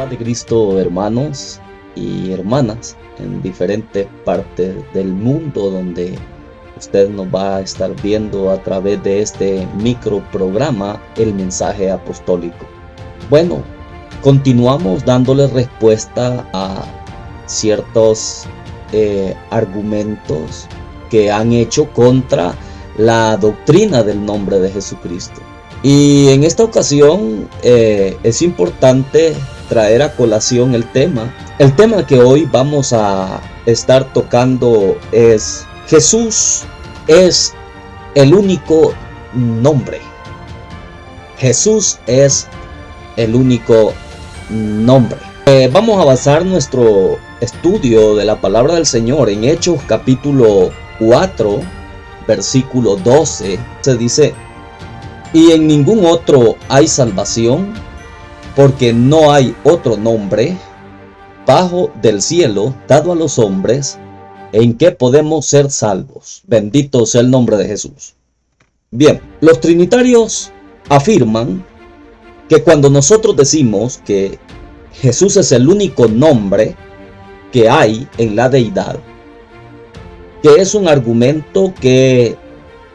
paz de Cristo, hermanos y hermanas en diferentes partes del mundo donde usted nos va a estar viendo a través de este microprograma, El Mensaje Apostólico. Bueno, continuamos dándole respuesta a ciertos argumentos que han hecho contra la doctrina del nombre de Jesucristo. Y en esta ocasión es importante traer a colación el tema. El tema que hoy vamos a estar tocando es: Jesús es el único nombre. Jesús es el único nombre. Vamos a basar nuestro estudio de la palabra del Señor en Hechos capítulo 4, versículo 12. Se dice: y en ningún otro hay salvación, porque no hay otro nombre bajo del cielo dado a los hombres en que podemos ser salvos. Bendito sea el nombre de Jesús. Bien, los trinitarios afirman que cuando nosotros decimos que Jesús es el único nombre que hay en la deidad, que es un argumento que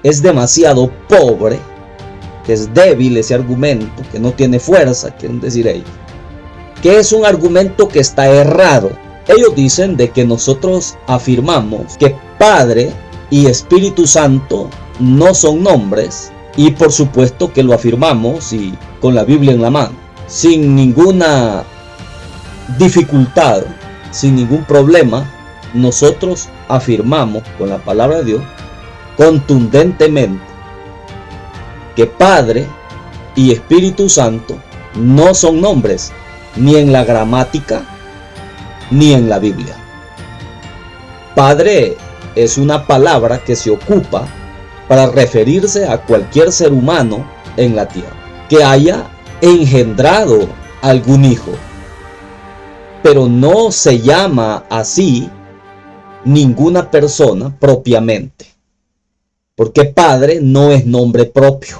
es demasiado pobre, que es débil ese argumento, que no tiene fuerza, quieren decir ellos, que es un argumento que está errado. Ellos dicen de que nosotros afirmamos que Padre y Espíritu Santo no son nombres, y por supuesto que lo afirmamos y con la Biblia en la mano, sin ninguna dificultad, sin ningún problema. Nosotros afirmamos con la palabra de Dios contundentemente que Padre y Espíritu Santo no son nombres, ni en la gramática ni en la Biblia. Padre es una palabra que se ocupa para referirse a cualquier ser humano en la tierra que haya engendrado algún hijo, pero no se llama así ninguna persona propiamente, porque Padre no es nombre propio,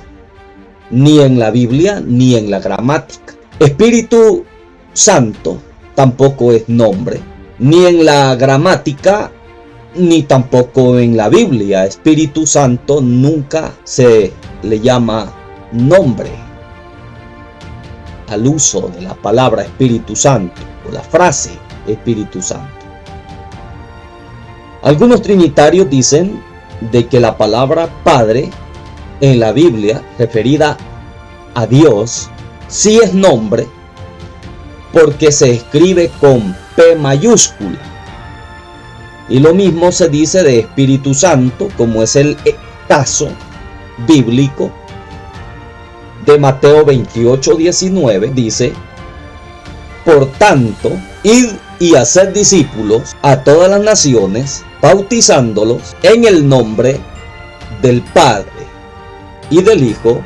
ni en la Biblia ni en la gramática. Espíritu Santo tampoco es nombre, ni en la gramática ni tampoco en la Biblia. Espíritu Santo nunca se le llama nombre al uso de la palabra Espíritu Santo o la frase Espíritu Santo. Algunos trinitarios dicen de que la palabra Padre en la Biblia referida a Dios sí es nombre, porque se escribe con P mayúscula, y lo mismo se dice de Espíritu Santo, como es el caso bíblico de Mateo 28:19. Dice: por tanto, id y haced discípulos a todas las naciones, bautizándolos en el nombre del Padre y del Hijo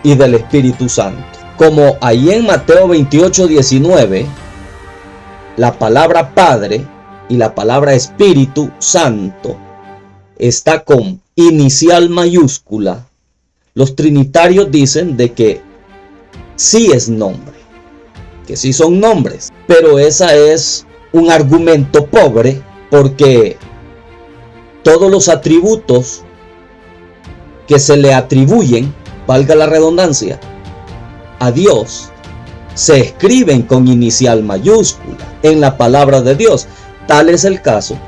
y del Espíritu Santo. Como ahí en Mateo 28:19, la palabra Padre y la palabra Espíritu Santo está con inicial mayúscula, los trinitarios dicen de que sí es nombre, que sí son nombres, pero esa es un argumento pobre, porque todos los atributos que se le atribuyen, valga la redundancia, a Dios, se escriben con inicial mayúscula en la palabra de Dios. Tal es el caso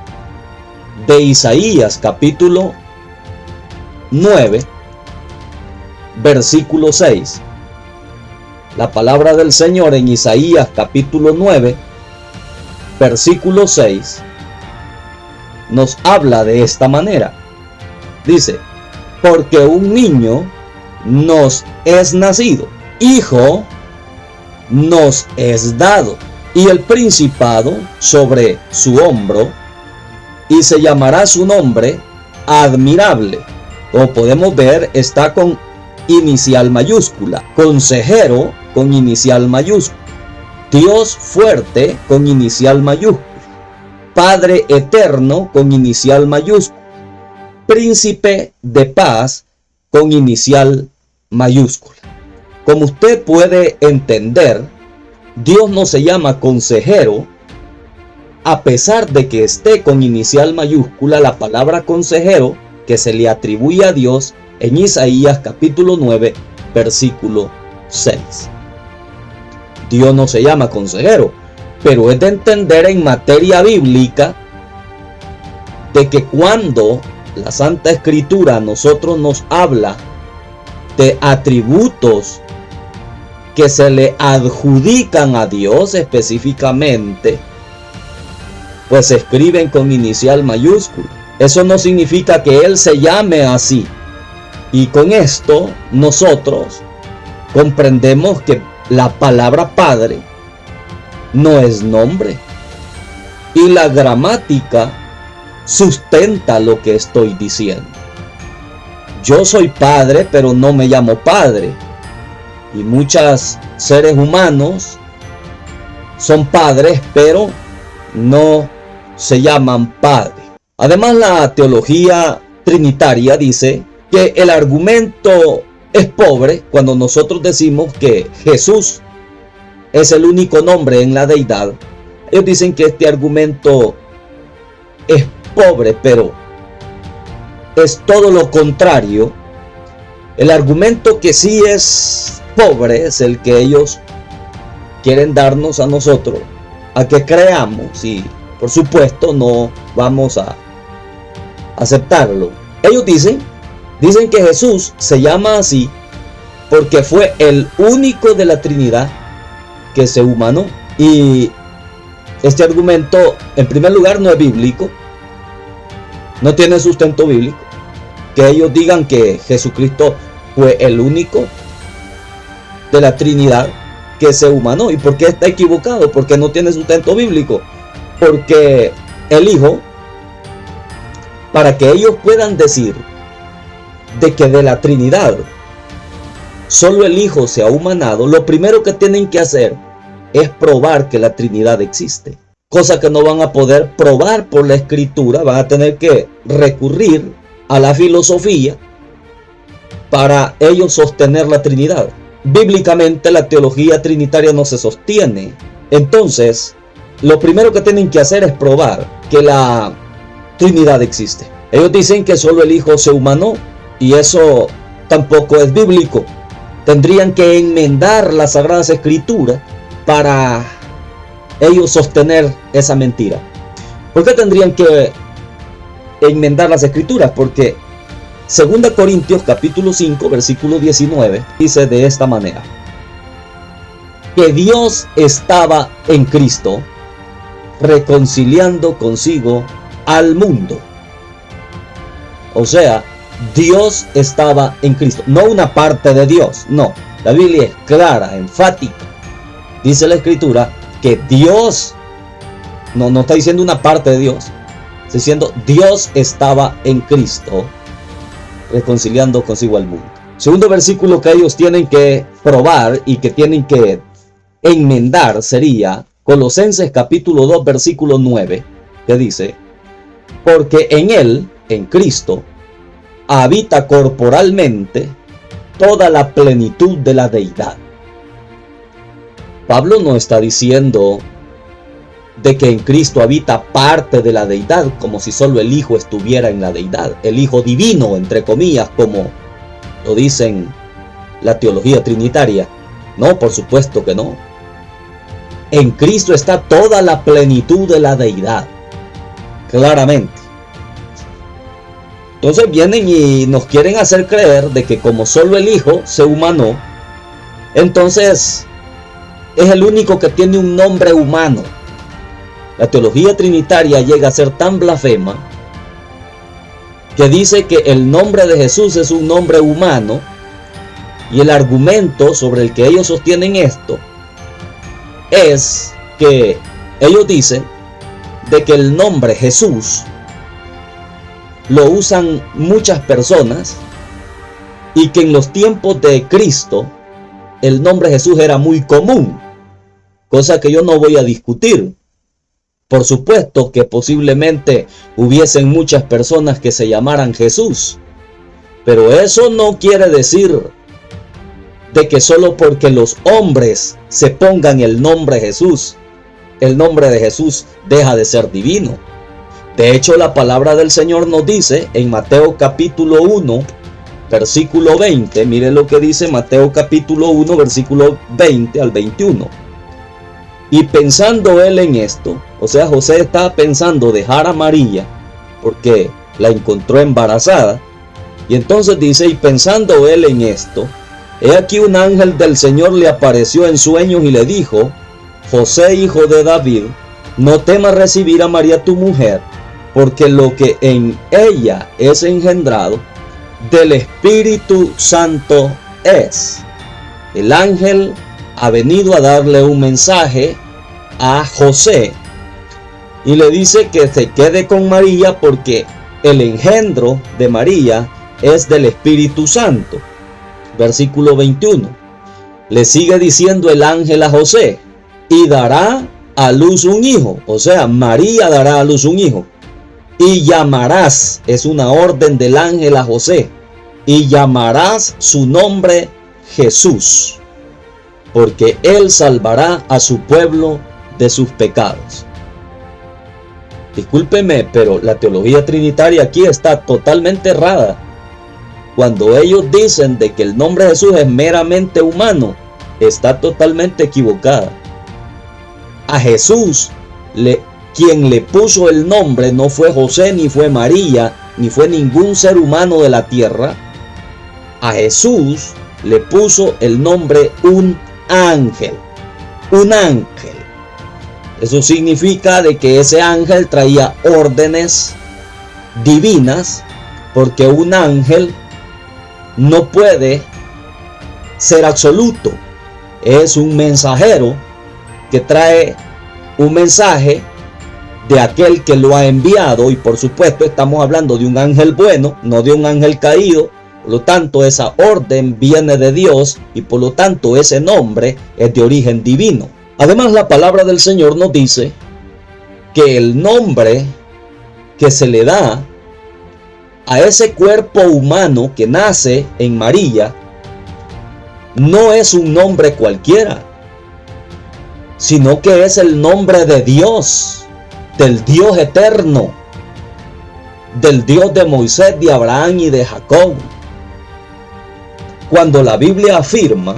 de Isaías capítulo 9, versículo 6. La palabra del Señor en Isaías capítulo 9, versículo 6, nos habla de esta manera. Dice: porque un niño nos es nacido, hijo nos es dado, y el principado sobre su hombro, y se llamará su nombre Admirable. Como podemos ver, está con inicial mayúscula. Consejero con inicial mayúscula. Dios fuerte con inicial mayúscula. Padre eterno con inicial mayúscula. Príncipe de paz con inicial mayúscula. Como usted puede entender, Dios no se llama consejero, a pesar de que esté con inicial mayúscula la palabra consejero que se le atribuye a Dios en Isaías capítulo 9, versículo 6. Dios no se llama consejero, pero es de entender en materia bíblica de que cuando la Santa Escritura a nosotros nos habla de atributos que se le adjudican a Dios específicamente, pues se escriben con inicial mayúscula. Eso no significa que Él se llame así. Y con esto nosotros comprendemos que la palabra Padre no es nombre. Y la gramática sustenta lo que estoy diciendo. Yo soy padre, pero no me llamo padre. Y muchos seres humanos son padres, pero no se llaman padre. Además, la teología trinitaria dice que el argumento es pobre cuando nosotros decimos que Jesús es el único nombre en la deidad. Ellos dicen que este argumento es pobre, pero es todo lo contrario. El argumento que sí es pobre es el que ellos quieren darnos a nosotros, a que creamos, y por supuesto no vamos a aceptarlo. Ellos dicen que Jesús se llama así porque fue el único de la Trinidad que se humanó. Y este argumento, en primer lugar, no es bíblico, no tiene sustento bíblico. Que ellos digan que Jesucristo fue el único de la Trinidad que se humanó. ¿Y por qué está equivocado? Porque no tiene sustento bíblico. Porque el Hijo, para que ellos puedan decir de que de la Trinidad solo el Hijo se ha humanado, lo primero que tienen que hacer es probar que la Trinidad existe. Cosa que no van a poder probar por la Escritura, van a tener que recurrir a la filosofía para ellos sostener la Trinidad. Bíblicamente la teología trinitaria no se sostiene. Entonces, lo primero que tienen que hacer es probar que la Trinidad existe. Ellos dicen que solo el Hijo se humanó, y eso tampoco es bíblico. Tendrían que enmendar las Sagradas Escrituras para ellos sostener esa mentira. ¿Por qué tendrían que enmendar las Escrituras? Porque 2 Corintios capítulo 5 versículo 19 dice de esta manera: que Dios estaba en Cristo reconciliando consigo al mundo. O sea, Dios estaba en Cristo, no una parte de Dios, no. La Biblia es clara, enfática. Dice la Escritura que Dios, no está diciendo una parte de Dios, está diciendo Dios estaba en Cristo reconciliando consigo al mundo. Segundo versículo que ellos tienen que probar y que tienen que enmendar sería Colosenses capítulo 2 versículo 9, que dice: porque en Él, en Cristo, habita corporalmente toda la plenitud de la deidad. Pablo no está diciendo de que en Cristo habita parte de la deidad, como si solo el Hijo estuviera en la deidad, el Hijo divino, entre comillas, como lo dicen la teología trinitaria. No, por supuesto que no. En Cristo está toda la plenitud de la deidad, claramente. Entonces vienen y nos quieren hacer creer de que como solo el Hijo se humanó, entonces es el único que tiene un nombre humano. La teología trinitaria llega a ser tan blasfema que dice que el nombre de Jesús es un nombre humano, y el argumento sobre el que ellos sostienen esto es que ellos dicen de que el nombre Jesús lo usan muchas personas y que en los tiempos de Cristo el nombre Jesús era muy común, cosa que yo no voy a discutir. Por supuesto que posiblemente hubiesen muchas personas que se llamaran Jesús, pero eso no quiere decir de que solo porque los hombres se pongan el nombre de Jesús deja de ser divino. De hecho, la palabra del Señor nos dice en Mateo capítulo 1, versículo 20, mire lo que dice Mateo capítulo 1, versículo 20 al 21. Y pensando él en esto, o sea, José estaba pensando dejar a María porque la encontró embarazada. Y entonces dice, y pensando él en esto, he aquí un ángel del Señor le apareció en sueños y le dijo: José, hijo de David, no temas recibir a María tu mujer, porque lo que en ella es engendrado del Espíritu Santo es. El ángel ha venido a darle un mensaje a José y le dice que se quede con María porque el engendro de María es del Espíritu Santo. Versículo 21. Le sigue diciendo el ángel a José: y dará a luz un hijo, o sea, María dará a luz un hijo, y llamarás, es una orden del ángel a José, y llamarás su nombre Jesús, porque él salvará a su pueblo de sus pecados. Discúlpeme, pero la teología trinitaria aquí está totalmente errada. Cuando ellos dicen de que el nombre de Jesús es meramente humano, está totalmente equivocada. A Jesús, quien le puso el nombre no fue José, ni fue María, ni fue ningún ser humano de la tierra. A Jesús le puso el nombre un ángel. Un ángel. Eso significa de que ese ángel traía órdenes divinas, porque un ángel no puede ser absoluto. Es un mensajero que trae un mensaje de aquel que lo ha enviado, y por supuesto estamos hablando de un ángel bueno, no de un ángel caído. Por lo tanto, esa orden viene de Dios y por lo tanto ese nombre es de origen divino. Además, la palabra del Señor nos dice que el nombre que se le da a ese cuerpo humano que nace en María no es un nombre cualquiera, sino que es el nombre de Dios, del Dios eterno, del Dios de Moisés, de Abraham y de Jacob. Cuando la Biblia afirma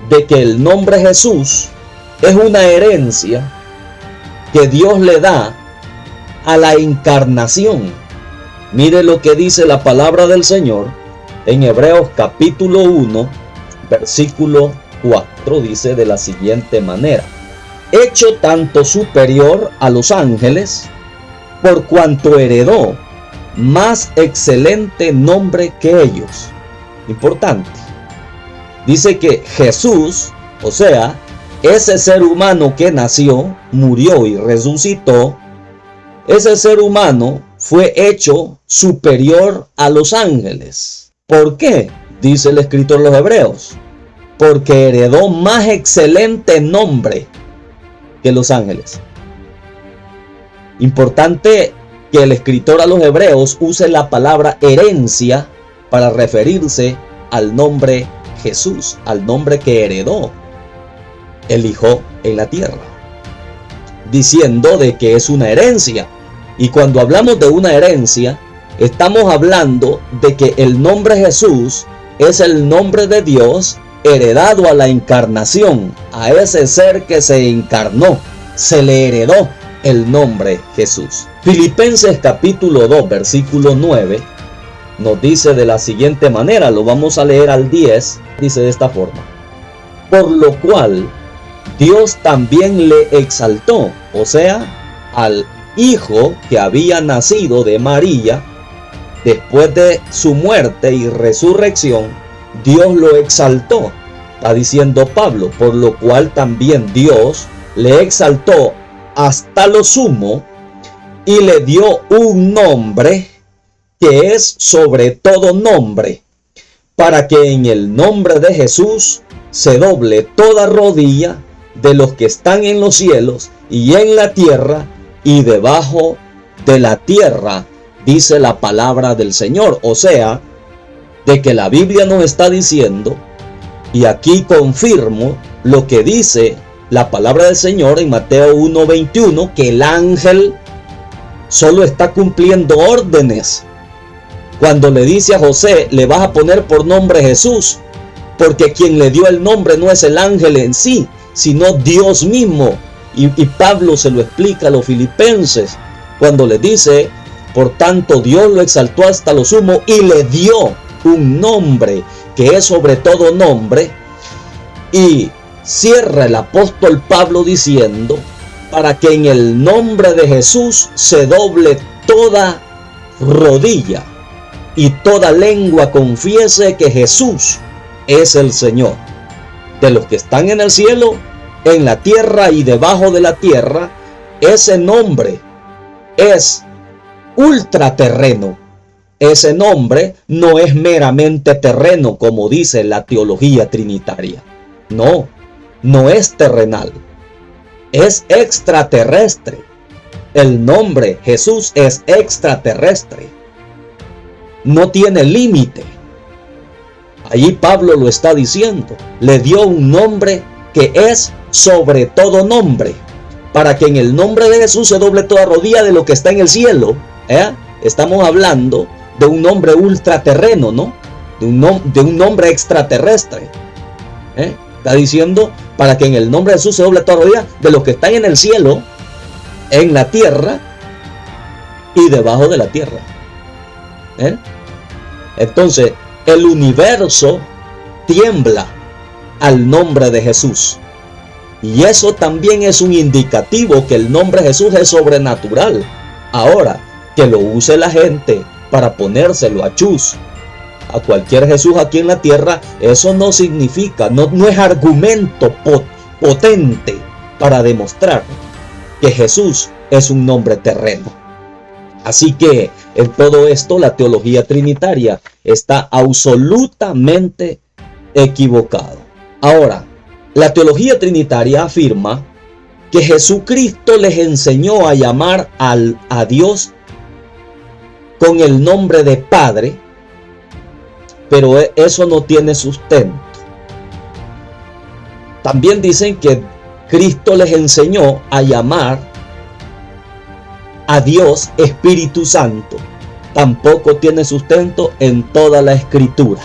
de que el nombre Jesús es una herencia que Dios le da a la encarnación, mire lo que dice la palabra del Señor en Hebreos capítulo 1, versículo 4, dice de la siguiente manera: hecho tanto superior a los ángeles, por cuanto heredó más excelente nombre que ellos. Importante. Dice que Jesús, o sea, ese ser humano que nació, murió y resucitó, ese ser humano fue hecho superior a los ángeles. ¿Por qué? Dice el escritor de los Hebreos: porque heredó más excelente nombre que los ángeles. Importante que el escritor a los Hebreos use la palabra herencia para referirse al nombre Jesús, al nombre que heredó el Hijo en la tierra, diciendo de que es una herencia. Y cuando hablamos de una herencia, estamos hablando de que el nombre Jesús es el nombre de Dios heredado a la encarnación, a ese ser que se encarnó, se le heredó el nombre Jesús. Filipenses capítulo 2, versículo 9, nos dice de la siguiente manera, lo vamos a leer al 10, dice de esta forma: por lo cual Dios también le exaltó, o sea, al Hijo que había nacido de María, después de su muerte y resurrección, Dios lo exaltó. Está diciendo Pablo, por lo cual también Dios le exaltó hasta lo sumo y le dio un nombre que es sobre todo nombre, para que en el nombre de Jesús se doble toda rodilla de los que están en los cielos y en la tierra y debajo de la tierra, dice la palabra del Señor. O sea, de que la Biblia nos está diciendo Y aquí confirmo lo que dice la palabra del Señor en Mateo 1:21, que el ángel solo está cumpliendo órdenes. Cuando le dice a José, le vas a poner por nombre Jesús, porque quien le dio el nombre no es el ángel en sí, sino Dios mismo. Y Pablo se lo explica a los filipenses cuando le dice, por tanto Dios lo exaltó hasta lo sumo y le dio un nombre que es sobre todo nombre. Y cierra el apóstol Pablo diciendo, para que en el nombre de Jesús se doble toda rodilla y toda lengua confiese que Jesús es el Señor, de los que están en el cielo, en la tierra y debajo de la tierra. Ese nombre es ultraterreno. Ese nombre no es meramente terreno, como dice la teología trinitaria. No, no es terrenal, es extraterrestre. El nombre Jesús es extraterrestre, no tiene límite. Allí Pablo lo está diciendo, le dio un nombre que es sobre todo nombre, para que en el nombre de Jesús se doble toda rodilla de lo que está en el cielo. Estamos hablando de un nombre ultraterreno, ¿no? De un nombre extraterrestre. Está diciendo, para que en el nombre de Jesús se doble toda rodilla de los que están en el cielo, en la tierra y debajo de la tierra. Entonces, el universo tiembla al nombre de Jesús. Y eso también es un indicativo que el nombre de Jesús es sobrenatural. Ahora, que lo use la gente para ponérselo a chus a cualquier Jesús aquí en la tierra, eso no significa, no es argumento potente para demostrar que Jesús es un nombre terreno. Así que en todo esto la teología trinitaria está absolutamente equivocada. Ahora, la teología trinitaria afirma que Jesucristo les enseñó a llamar a Dios con el nombre de Padre, pero eso no tiene sustento. También dicen que Cristo les enseñó a llamar a Dios Espíritu Santo. Tampoco tiene sustento en toda la Escritura.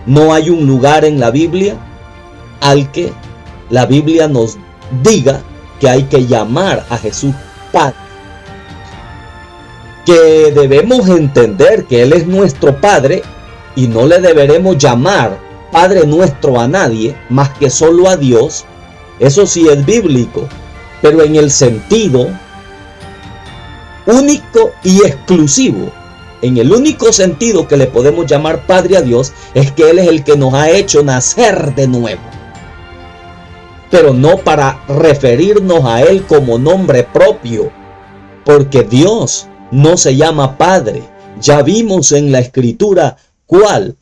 No hay un lugar en la Biblia al que la Biblia nos diga que hay que llamar a Jesús Padre. Que debemos entender que Él es nuestro Padre y no le deberemos llamar Padre nuestro a nadie más que solo a Dios. Eso sí es bíblico, pero en el sentido único y exclusivo, en el único sentido que le podemos llamar Padre a Dios, es que Él es el que nos ha hecho nacer de nuevo, pero no para referirnos a Él como nombre propio, porque Dios no se llama Padre. Ya vimos en la Escritura cuál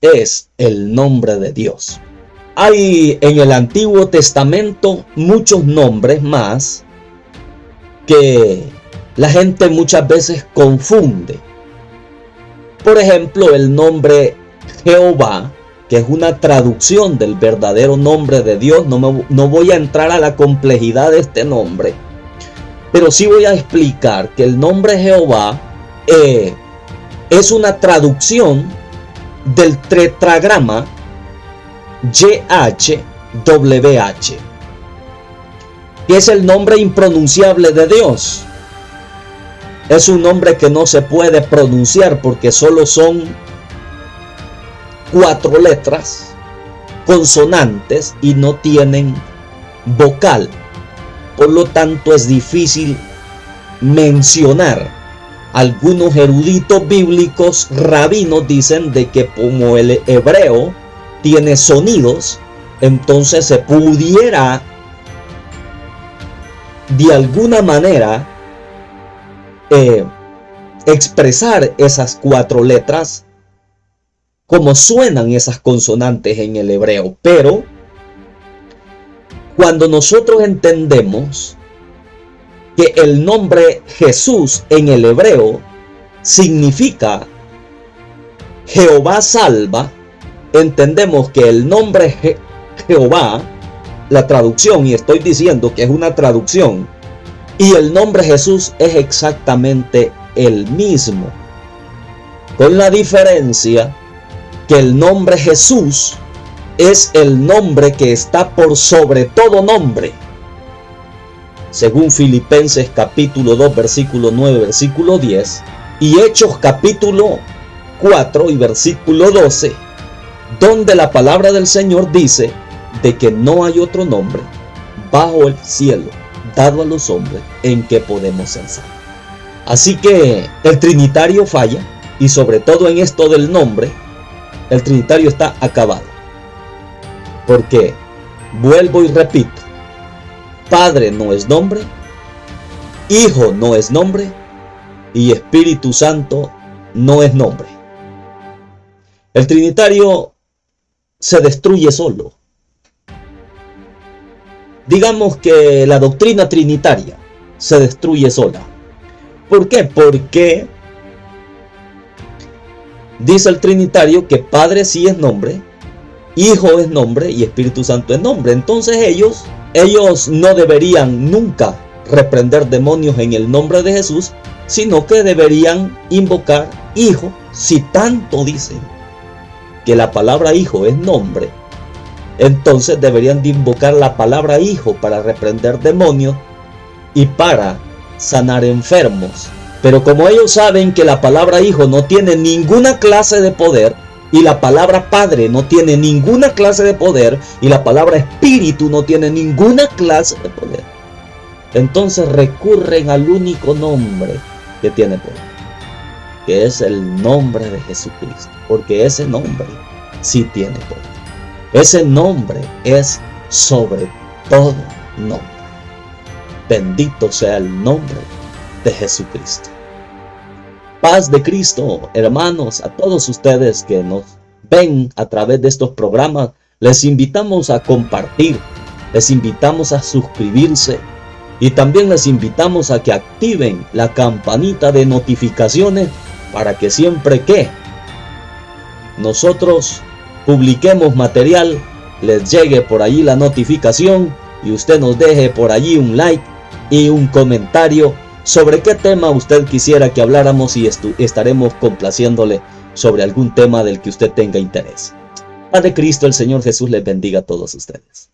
es el nombre de Dios. Hay en el Antiguo Testamento muchos nombres más que la gente muchas veces confunde. Por ejemplo, el nombre Jehová, que es una traducción del verdadero nombre de Dios. No voy a entrar a la complejidad de este nombre, pero sí voy a explicar que el nombre Jehová es una traducción del tetragrama YHWH, que es el nombre impronunciable de Dios. Es un nombre que no se puede pronunciar porque solo son 4 letras, consonantes, y no tienen vocal. Por lo tanto, es difícil mencionar. Algunos eruditos bíblicos rabinos dicen de que como el hebreo tiene sonidos, entonces se pudiera de alguna manera expresar esas 4 letras como suenan esas consonantes en el hebreo. Pero cuando nosotros entendemos que el nombre Jesús en el hebreo significa Jehová salva, entendemos que el nombre Jehová, la traducción, y estoy diciendo que es una traducción, y el nombre Jesús es exactamente el mismo, con la diferencia que el nombre Jesús es el nombre que está por sobre todo nombre, según Filipenses capítulo 2 versículo 9 versículo 10 y Hechos capítulo 4 y versículo 12, donde la palabra del Señor dice de que no hay otro nombre bajo el cielo dado a los hombres en que podemos ser salvos. Así que el trinitario falla, y sobre todo en esto del nombre, el trinitario está acabado. Porque, vuelvo y repito, Padre no es nombre, Hijo no es nombre, y Espíritu Santo no es nombre. El trinitario se destruye solo. Digamos que la doctrina trinitaria se destruye sola. ¿Por qué? Porque dice el trinitario que Padre sí es nombre, Hijo es nombre y Espíritu Santo es nombre. Entonces ellos no deberían nunca reprender demonios en el nombre de Jesús, sino que deberían invocar Hijo. Si tanto dicen que la palabra Hijo es nombre, entonces deberían de invocar la palabra Hijo para reprender demonios y para sanar enfermos. Pero como ellos saben que la palabra Hijo no tiene ninguna clase de poder, y la palabra Padre no tiene ninguna clase de poder, y la palabra Espíritu no tiene ninguna clase de poder, entonces recurren al único nombre que tiene poder, que es el nombre de Jesucristo, porque ese nombre sí tiene poder. Ese nombre es sobre todo nombre. Bendito sea el nombre de Jesucristo. Paz de Cristo, hermanos, a todos ustedes que nos ven a través de estos programas, les invitamos a compartir, les invitamos a suscribirse y también les invitamos a que activen la campanita de notificaciones para que siempre que nosotros publiquemos material, les llegue por allí la notificación y usted nos deje por allí un like y un comentario sobre qué tema usted quisiera que habláramos, y estaremos complaciéndole sobre algún tema del que usted tenga interés. Padre Cristo, el Señor Jesús les bendiga a todos ustedes.